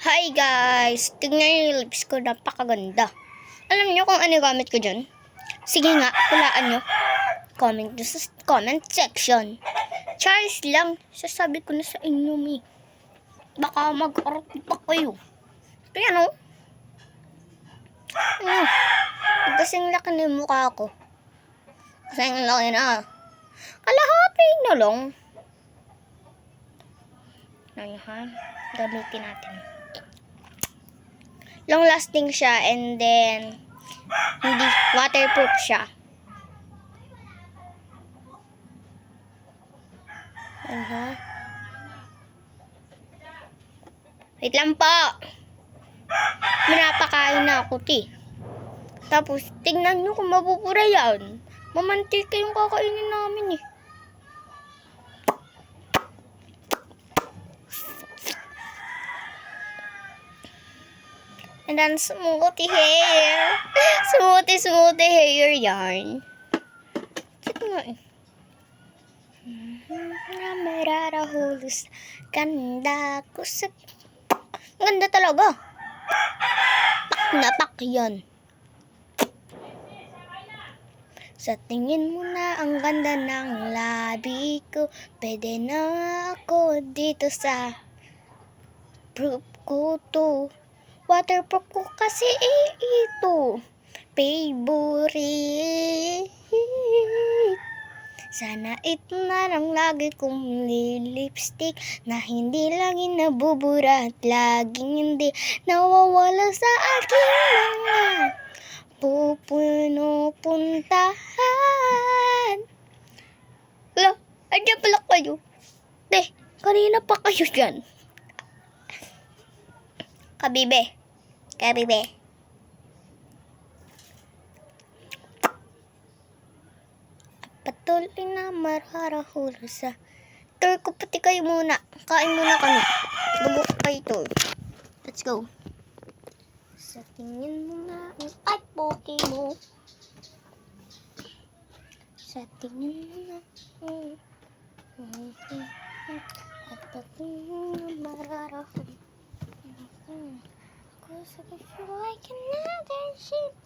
Hi guys! Tignan niyo yung lips ko, napakaganda. Alam niyo kung ano gamit ko dyan? Sige nga, hulaan niyo. Comment nyo sa comment section. Charles lang, sasabi ko na sa inyo baka mag-arap pa kayo. Kaya no? Kasing laki na yung mukha ko. Kasing laki na. Kalahati na lang. Ayan, gamitin natin. Long lasting siya and then hindi waterproof siya. Wait lang po. Minapakain na ako, Tapos, tingnan nyo kung mabubura yan. Mamantika yung kakainin namin And then, smoothie hair. Smoothie hair yarn. Sige nga Namararahulus. Ganda ko sa... Ganda talaga. Pak na pak yan. Sa tingin mo na ang ganda ng labi ko, pwede na ako dito sa proof ko to. Waterproof ko kasi ito. Favorite. Sana ito na lang lagi kong lipstick na hindi lagi nabubura at laging hindi nawawala sa aking mga pupuntahan. Hala, andyan pala kayo. Kanina pa kayo dyan. Kabibe. Patuloy na mararahulog sa tour ko. Pati kayo muna. Kain muna kami. Bago kayo tour. Let's go. Sa tingin mo na ay poke mo. Sa tingin mo na at patuloy na mararahulog. Cause I feel like another ship.